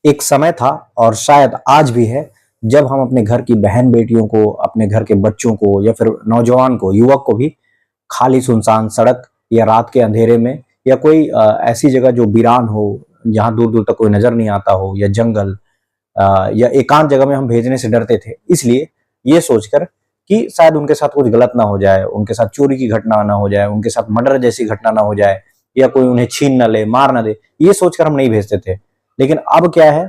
एक समय था और शायद आज भी है जब हम अपने घर की बहन बेटियों को, अपने घर के बच्चों को या फिर नौजवान को, युवक को भी खाली सुनसान सड़क या रात के अंधेरे में या कोई ऐसी जगह जो वीरान हो, जहाँ दूर दूर तक कोई नजर नहीं आता हो, या जंगल या एकांत जगह में हम भेजने से डरते थे, इसलिए ये सोचकर कि शायद उनके साथ कुछ गलत ना हो जाए, उनके साथ चोरी की घटना ना हो जाए, उनके साथ मर्डर जैसी घटना ना हो जाए, या कोई उन्हें छीन न ले, मार न दे, ये सोचकर हम नहीं भेजते थे। लेकिन अब क्या है,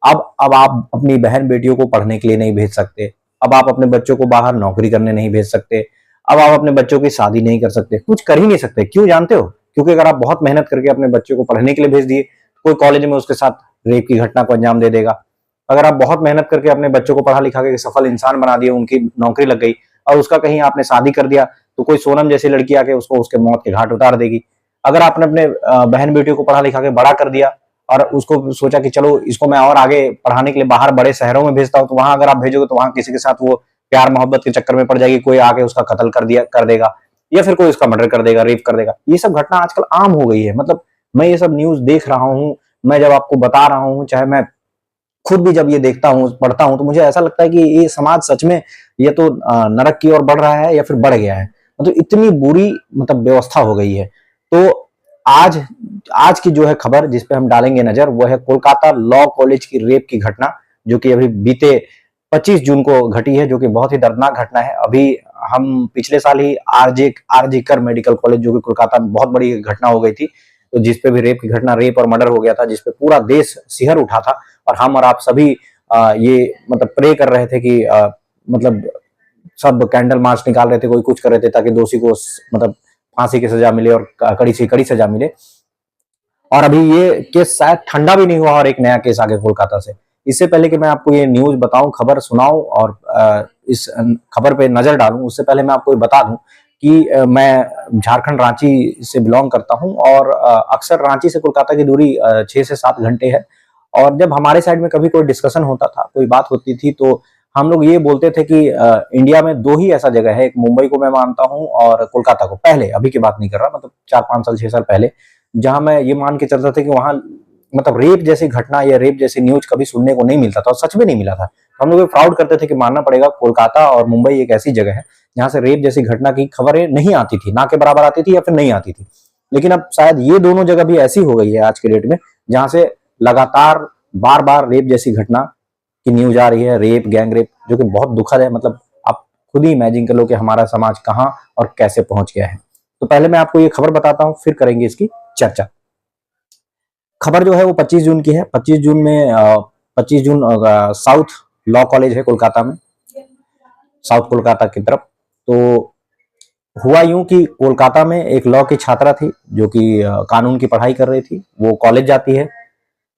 अब आप अपनी बहन बेटियों को पढ़ने के लिए नहीं भेज सकते, अब आप अपने बच्चों को बाहर नौकरी करने नहीं भेज सकते, अब आप अपने बच्चों की शादी नहीं कर सकते, कुछ कर ही नहीं सकते। क्यों जानते हो? क्योंकि अगर आप बहुत मेहनत करके अपने बच्चे को पढ़ने के लिए भेज दिए, कोई कॉलेज में उसके साथ रेप की घटना को अंजाम दे देगा। अगर आप बहुत मेहनत करके अपने बच्चों को पढ़ा लिखा के सफल इंसान बना दिए, उनकी नौकरी लग गई और उसका कहीं आपने शादी कर दिया, तो कोई सोनम जैसी लड़की आके उसको उसके मौत के घाट उतार देगी। अगर आपने अपने बहन बेटियों को पढ़ा लिखा के बड़ा कर दिया और उसको सोचा कि चलो इसको मैं और आगे पढ़ाने के लिए बाहर बड़े शहरों में भेजता हूँ, तो वहां अगर आप भेजोगे तो वहां किसी के साथ वो प्यार मोहब्बत के चक्कर में पड़ जाएगी, कोई आके उसका कत्ल कर देगा, या फिर कोई उसका मर्डर कर देगा, रेप कर देगा। ये सब घटना आजकल आम हो गई है। मतलब मैं ये सब न्यूज देख रहा हूँ, मैं जब आपको बता रहा हूँ, चाहे मैं खुद भी जब ये देखता हूँ, पढ़ता हूँ, तो मुझे ऐसा लगता है कि ये समाज सच में ये तो नरक की ओर बढ़ रहा है या फिर बढ़ गया है। मतलब इतनी बुरी मतलब व्यवस्था हो गई है। तो आज आज की जो है खबर जिस पे हम डालेंगे नजर, वो है कोलकाता लॉ कॉलेज की रेप की घटना, जो कि अभी बीते 25 जून को घटी है, जो कि बहुत ही दर्दनाक घटना है। अभी हम पिछले साल ही आरजी कर मेडिकल कॉलेज, जो कि कोलकाता में बहुत बड़ी घटना हो गई थी, तो जिसपे भी रेप की घटना, रेप और मर्डर हो गया था, जिसपे पूरा देश सिहर उठा था। और हम और आप सभी ये मतलब प्रे कर रहे थे कि मतलब सब कैंडल मार्च निकाल रहे थे, कोई कुछ कर रहे थे ताकि दोषी को मतलब फांसी की सजा मिले और कड़ी से कड़ी सजा मिले। और अभी ये केस शायद ठंडा भी नहीं हुआ और एक नया केस आ गया कोलकाता से। इससे पहले कि मैं आपको ये न्यूज बताऊं, खबर सुनाऊं और इस खबर पे नजर डालूं, उससे पहले मैं आपको ये बता दूं कि मैं झारखंड रांची से बिलोंग करता हूं और अक्सर रांची से कोलकाता की दूरी 6 से 7 घंटे है। और जब हमारे साइड में कभी कोई डिस्कशन होता था, कोई बात होती थी, तो हम लोग ये बोलते थे कि इंडिया में दो ही ऐसा जगह है, एक मुंबई को मैं मानता हूँ और कोलकाता को, पहले, अभी की बात नहीं कर रहा, मतलब 4-5 साल 6 साल पहले, जहां मैं ये मान के चलता था कि वहां मतलब रेप जैसी घटना या रेप जैसी न्यूज कभी सुनने को नहीं मिलता था, और सच में नहीं मिला था। तो हम लोग प्राउड करते थे कि मानना पड़ेगा, कोलकाता और मुंबई एक ऐसी जगह है जहां से रेप जैसी घटना की खबरें नहीं आती थी, ना के बराबर आती थी या फिर नहीं आती थी। लेकिन अब शायद ये दोनों जगह भी ऐसी हो गई है आज के डेट में, जहां से लगातार बार बार रेप जैसी घटना की न्यूज आ रही है, रेप, गैंग रेप, जो कि बहुत दुखद है। मतलब आप खुद ही इमेजिन कर लो कि हमारा समाज कहां और कैसे पहुंच गया है। तो पहले मैं आपको ये खबर बताता हूं, फिर करेंगे इसकी चर्चा। खबर जो है वो 25 जून की है। 25 जून में 25 जून साउथ लॉ कॉलेज है कोलकाता में, साउथ कोलकाता की तरफ। तो हुआ यूं कि कोलकाता में एक लॉ की छात्रा थी, जो कि कानून की पढ़ाई कर रही थी। वो कॉलेज जाती है,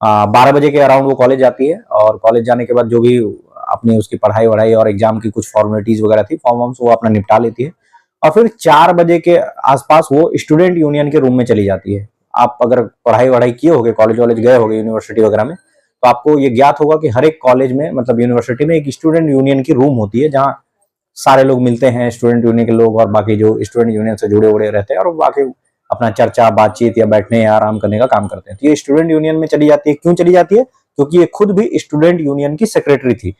12 बजे के अराउंड वो कॉलेज जाती है, और कॉलेज जाने के बाद जो भी अपनी उसकी पढ़ाई वढ़ाई और एग्जाम की कुछ फॉर्मेलिटीज वगैरह थी, फॉर्म वॉर्म्स, वो अपना निपटा लेती है। और फिर 4 बजे के आसपास वो स्टूडेंट यूनियन के रूम में चली जाती है। आप अगर पढ़ाई वढ़ाई किए होगे, कॉलेज वॉलेज गए होगे, यूनिवर्सिटी वगैरह में, तो आपको ये ज्ञात होगा कि हर एक कॉलेज में, मतलब यूनिवर्सिटी में, एक स्टूडेंट यूनियन की रूम होती है, जहाँ सारे लोग मिलते हैं, स्टूडेंट यूनियन के लोग और बाकी जो स्टूडेंट यूनियन से जुड़े उड़े रहते हैं, और बाकी अपना चर्चा बातचीत या बैठने या आराम करने का काम करते हैं। तो ये स्टूडेंट यूनियन में चली जाती है। क्यों चली जाती है? क्योंकि ये खुद भी स्टूडेंट यूनियन की सेक्रेटरी थी।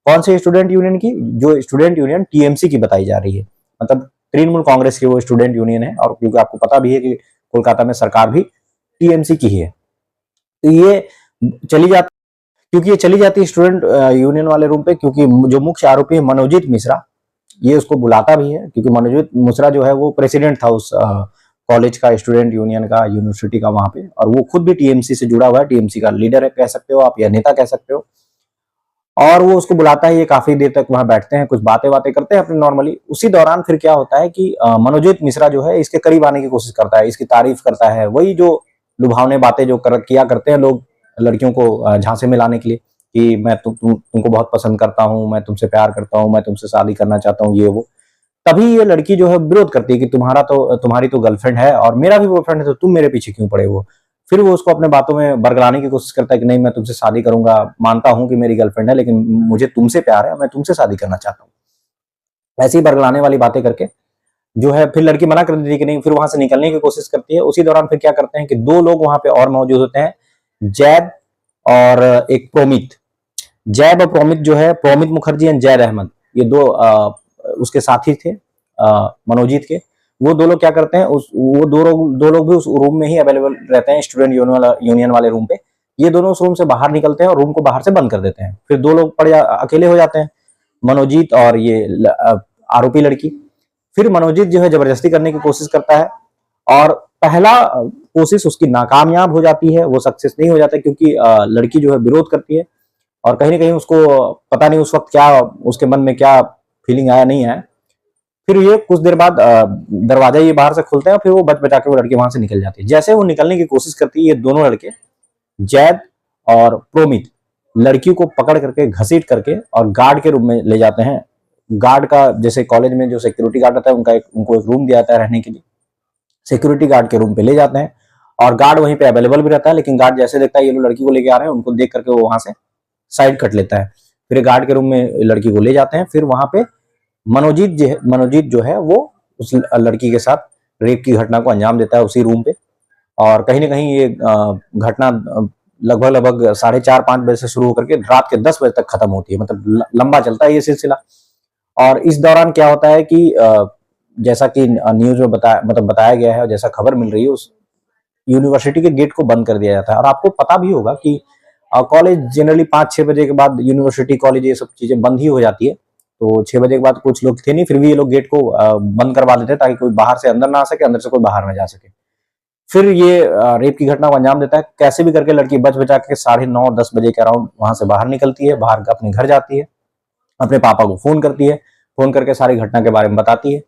कौन से स्टूडेंट यूनियन की? जो स्टूडेंट यूनियन टीएमसी की बताई जा रही है, मतलब तृणमूल कांग्रेस की वो स्टूडेंट यूनियन है। और क्योंकि आपको पता भी है कि कोलकाता में सरकार भी टीएमसी की ही है, तो ये चली जाती, क्योंकि ये चली जाती है स्टूडेंट यूनियन वाले रूम पे, क्योंकि जो मुख्य आरोपी है मनोजीत मिश्रा, ये उसको बुलाता भी है, क्योंकि मनोजीत मिश्रा जो है वो प्रेसिडेंट था उस कॉलेज का, स्टूडेंट यूनियन का, यूनिवर्सिटी का वहां पे, और वो खुद भी टीएमसी से जुड़ा हुआ है, टीएमसी का लीडर है कह सकते हो आप, या नेता कह सकते हो। और वो उसको बुलाता है, ये काफी देर तक वहां बैठते हैं, कुछ बातें बातें करते हैं अपने नॉर्मली। उसी दौरान फिर क्या होता है कि मनोजीत मिश्रा जो है इसके करीब आने की कोशिश करता है, इसकी तारीफ करता है, वही जो लुभावने बातें जो किया करते हैं लोग लड़कियों को झांसे में लाने के लिए, कि मैं तुमको बहुत पसंद करता हूँ, मैं तुमसे प्यार करता हूँ, मैं तुमसे शादी करना चाहता हूँ, ये वो। तभी ये लड़की जो है विरोध करती है कि तुम्हारी तो गर्लफ्रेंड है और मेरा भी बॉयफ्रेंड है, तो तुम मेरे पीछे क्यों पड़े हो। फिर वो उसको अपने बातों में बरगलाने की कोशिश करता है कि नहीं, मैं तुमसे शादी करूंगा, मानता हूं कि मेरी गर्लफ्रेंड है, लेकिन मुझे तुमसे प्यार है, मैं तुमसे शादी करना चाहता हूँ। ऐसी बरगलाने वाली बातें करके जो है फिर लड़की मना कर देती है कि नहीं, फिर वहां से निकलने की कोशिश करती है। उसी दौरान फिर क्या करते हैं कि दो लोग वहां पे और मौजूद होते हैं, जैद और एक प्रोमित, जैद और प्रोमित जो है, प्रोमित मुखर्जी एंड जैद अहमद, ये दो उसके साथी थे मनोजीत के। वो दो लोग क्या करते हैं, वो दो लोग भी उस रूम में ही अवेलेबल रहते हैं, स्टूडेंट यूनियन वाले रूम पे। ये दोनों उस रूम से बाहर निकलते हैं और रूम को बाहर से बंद कर देते हैं। फिर दो लोग अकेले हो जाते हैं, मनोजीत और ये आरोपी लड़की। फिर मनोजीत जो है जबरदस्ती करने की कोशिश करता है और पहला कोशिश उसकी नाकामयाब हो जाती है, वो सक्सेस नहीं हो जाता क्योंकि लड़की जो है विरोध करती है और कहीं ना कहीं उसको पता नहीं उस वक्त क्या उसके मन में क्या फीलिंग आया नहीं आया। फिर ये कुछ देर बाद दरवाजा ये बाहर से खुलता है और फिर वो बच बचा के वो लड़की वहां से निकल जाती है। जैसे वो निकलने की कोशिश करती है, ये दोनों लड़के जैद और प्रोमित लड़की को पकड़ करके घसीट करके और गार्ड के रूम में ले जाते हैं। गार्ड का, जैसे कॉलेज में जो सिक्योरिटी गार्ड रहता है उनको एक रूम दिया जाता है रहने के लिए, सिक्योरिटी गार्ड के रूम पे ले जाते हैं और गार्ड वहीं पे अवेलेबल भी रहता है। लेकिन गार्ड जैसे देखता है ये लोग लड़की को लेके आ रहे हैं, उनको देख करके वो वहां से साइड कट लेता है। फिर गार्ड के रूम में लड़की को ले जाते हैं। फिर वहां पे मनोजीत जो है वो उस लड़की के साथ रेप की घटना को अंजाम देता है उसी रूम पे। और कहीं ना कहीं ये घटना लगभग 4:30-5 बजे से शुरू होकर के रात के 10 बजे तक खत्म होती है। मतलब लंबा चलता है ये सिलसिला। और इस दौरान क्या होता है कि जैसा कि न्यूज में बताया गया है और जैसा खबर मिल रही है, उस यूनिवर्सिटी के गेट को बंद कर दिया जाता है। और आपको पता भी होगा कि कॉलेज जनरली 5-6 बजे के बाद, यूनिवर्सिटी कॉलेज ये सब चीजें बंद ही हो जाती है। तो 6 बजे के बाद कुछ लोग थे नहीं, फिर भी ये लोग गेट को बंद करवा देते ताकि कोई बाहर से अंदर ना आ सके, अंदर से कोई बाहर ना जा सके। फिर ये रेप की घटना को अंजाम देता है। कैसे भी करके लड़की बच बचा के 9:30-10 बजे के अराउंड वहां से बाहर निकलती है, बाहर अपने घर जाती है, अपने पापा को फोन करती है, फोन करके सारी घटना के बारे में बताती है।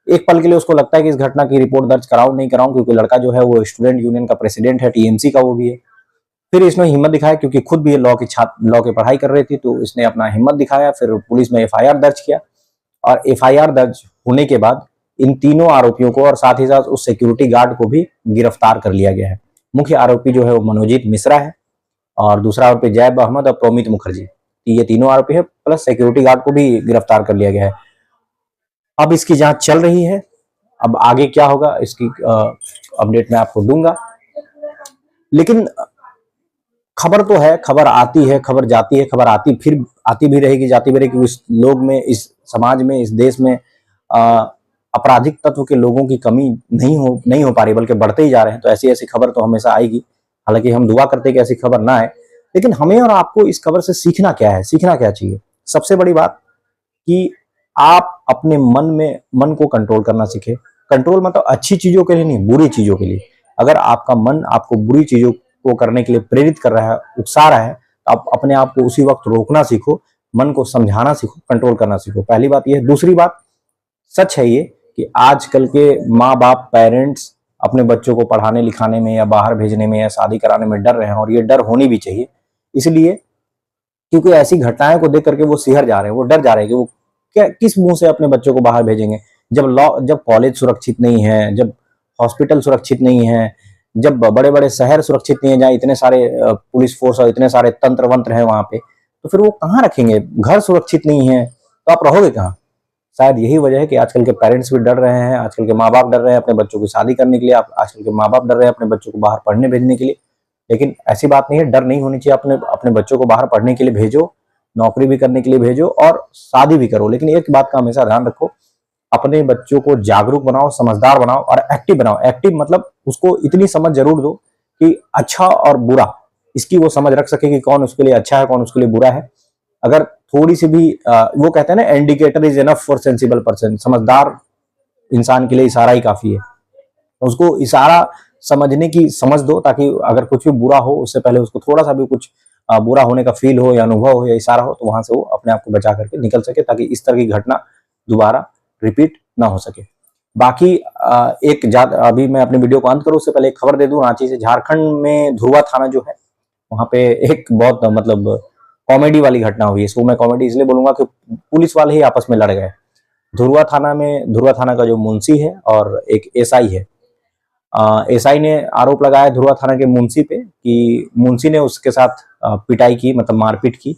एक पल के लिए उसको लगता है कि इस घटना की रिपोर्ट दर्ज कराऊं नहीं कराऊं, क्योंकि लड़का जो है वो स्टूडेंट यूनियन का प्रेसिडेंट है, टीएमसी का वो भी है। फिर इसने हिम्मत दिखाया, क्योंकि खुद भी ये लॉ की पढ़ाई कर रही थी, तो इसने अपना हिम्मत दिखाया। फिर पुलिस में एफआईआर दर्ज किया और एफआईआर दर्ज होने के बाद इन तीनों आरोपियों को और साथ ही साथ उस सिक्योरिटी गार्ड को भी गिरफ्तार कर लिया गया है। मुख्य आरोपी जो है वो मनोजीत मिश्रा है और दूसरा आरोपी जैब अहमद और प्रोमित मुखर्जी, ये तीनों आरोपी है, प्लस सिक्योरिटी गार्ड को भी गिरफ्तार कर लिया गया है। अब इसकी जांच चल रही है, अब आगे क्या होगा इसकी अपडेट मैं आपको दूंगा। लेकिन खबर तो है, खबर आती है, खबर जाती है, खबर आती फिर आती भी रहेगी, जाती भी रहेगी। इस लोग में, इस समाज में, इस देश में आपराधिक तत्व के लोगों की कमी नहीं हो पा रही, बल्कि बढ़ते ही जा रहे हैं। तो ऐसी ऐसी खबर तो हमेशा आएगी। हालांकि हम दुआ करते हैं कि ऐसी खबर ना आए, लेकिन हमें और आपको इस खबर से सीखना क्या है, सीखना क्या चाहिए? सबसे बड़ी बात कि आप अपने मन को कंट्रोल करना सीखे। कंट्रोल मतलब अच्छी चीजों के लिए नहीं, बुरी चीजों के लिए। अगर आपका मन आपको बुरी चीजों को करने के लिए प्रेरित कर रहा है, उकसा रहा है, तो आप अपने आप को उसी वक्त रोकना सीखो, मन को समझाना सीखो, कंट्रोल करना सीखो। पहली बात यह। दूसरी बात, सच है ये कि आजकल के माँ बाप, पेरेंट्स अपने बच्चों को पढ़ाने लिखाने में या बाहर भेजने में या शादी कराने में डर रहे हैं, और ये डर होनी भी चाहिए। इसलिए क्योंकि ऐसी घटनाएं को देख करके वो सिहर जा रहे हैं, वो डर जा रहे हैं कि वो किस मुंह से अपने बच्चों को बाहर भेजेंगे। जब कॉलेज सुरक्षित नहीं है, जब हॉस्पिटल सुरक्षित नहीं है, जब बड़े बड़े शहर सुरक्षित नहीं है, जहाँ इतने सारे पुलिस फोर्स और इतने सारे तंत्र वंत्र हैं वहां पे, तो फिर वो कहाँ रखेंगे? घर सुरक्षित नहीं है तो आप रहोगे कहाँ? शायद यही वजह है कि आजकल के पेरेंट्स भी डर रहे हैं, आजकल के माँ बाप डर रहे हैं अपने बच्चों की शादी करने के लिए, आजकल के माँ बाप डर रहे हैं अपने बच्चों को बाहर पढ़ने भेजने के लिए। लेकिन ऐसी बात नहीं है, डर नहीं होनी चाहिए। अपने अपने बच्चों को बाहर पढ़ने के लिए भेजो, नौकरी भी करने के लिए भेजो और शादी भी करो। लेकिन एक बात का हमेशा ध्यान रखो, अपने बच्चों को जागरूक बनाओ, समझदार बनाओ और एक्टिव बनाओ। एक्टिव मतलब उसको इतनी समझ जरूर दो कि अच्छा और बुरा इसकी वो समझ रख सके कि कौन उसके लिए अच्छा है, कौन उसके लिए बुरा है। अगर थोड़ी सी भी वो कहते हैं ना, indicator is enough for sensible person. समझदार इंसान के लिए इशारा ही काफी है। उसको इशारा समझने की समझ दो, ताकि अगर कुछ भी बुरा हो उससे पहले उसको थोड़ा सा भी कुछ बुरा होने का फील हो या अनुभव हो या इशारा हो, तो वहां से वो अपने आप को बचा करके निकल सके, ताकि इस तरह की घटना दोबारा रिपीट ना हो सके। बाकी अभी मैं अपने वीडियो को अंत करूं उससे पहले एक खबर दे दूं रांची से। झारखंड में धुरवा थाना जो है, वहां पे एक बहुत मतलब कॉमेडी वाली घटना हुई है। इसको मैं कॉमेडी इसलिए बोलूंगा कि पुलिस वाले ही आपस में लड़ गए। धुरवा थाना का जो मुंशी है और एक एसआई है, एसआई ने आरोप लगाया धुरवा थाना के मुंशी पे कि मुंशी ने उसके साथ पिटाई की, मतलब मारपीट की।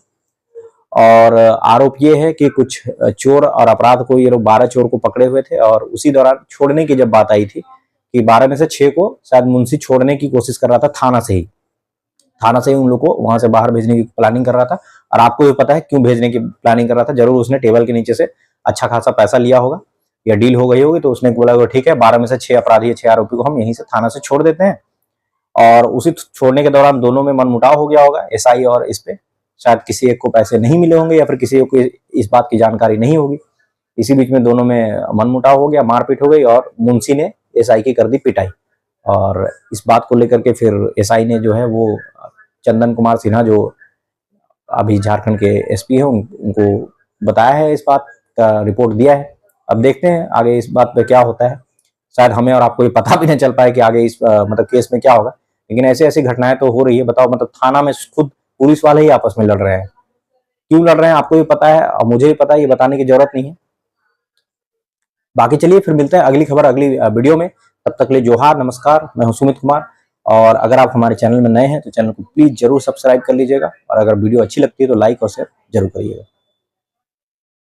और आरोप ये है कि कुछ चोर और अपराध को, ये लोग 12 चोर को पकड़े हुए थे, और उसी दौरान छोड़ने की जब बात आई थी कि 12 में से 6 को शायद मुंशी छोड़ने की कोशिश कर रहा था थाना से ही, थाना से ही उन लोग को वहां से बाहर भेजने की प्लानिंग कर रहा था। और आपको भी पता है क्यों भेजने की प्लानिंग कर रहा था, जरूर उसने टेबल के नीचे से अच्छा खासा पैसा लिया होगा या डील हो गई होगी, तो उसने बोला ठीक है 12 में से 6 अपराधी, 6 आरोपी को हम यहीं से थाना से छोड़ देते हैं। और उसी छोड़ने के दौरान दोनों में मनमुटाव हो गया होगा, एसआई और इस पे शायद किसी एक को पैसे नहीं मिले होंगे या फिर किसी को इस बात की जानकारी नहीं होगी। इसी बीच में दोनों में मनमुटाव हो गया, मारपीट हो गई और मुंशी ने एसआई की कर दी पिटाई। और इस बात को लेकर के फिर एसआई ने जो है वो चंदन कुमार सिन्हा, जो अभी झारखंड के एसपी हैं, उनको बताया है, इस बात का रिपोर्ट दिया है। अब देखते हैं आगे इस बात पे क्या होता है। शायद हमें और आपको ये पता भी नहीं चल पाए कि आगे इस मतलब केस में क्या होगा, लेकिन ऐसी ऐसी घटनाएं तो हो रही है। बताओ, मतलब थाना में खुद पुलिस वाले ही आपस में लड़ रहे हैं। क्यों लड़ रहे हैं आपको भी पता है और मुझे भी पता है, ये बताने की जरूरत नहीं है। बाकी चलिए फिर मिलते हैं अगली खबर अगली वीडियो में। तब तक के लिए जोहार, नमस्कार। मैं हूं सुमित कुमार, और अगर आप हमारे चैनल में नए हैं तो चैनल को प्लीज जरूर सब्सक्राइब कर लीजिएगा, और अगर वीडियो अच्छी लगती है तो लाइक और शेयर जरूर करिएगा।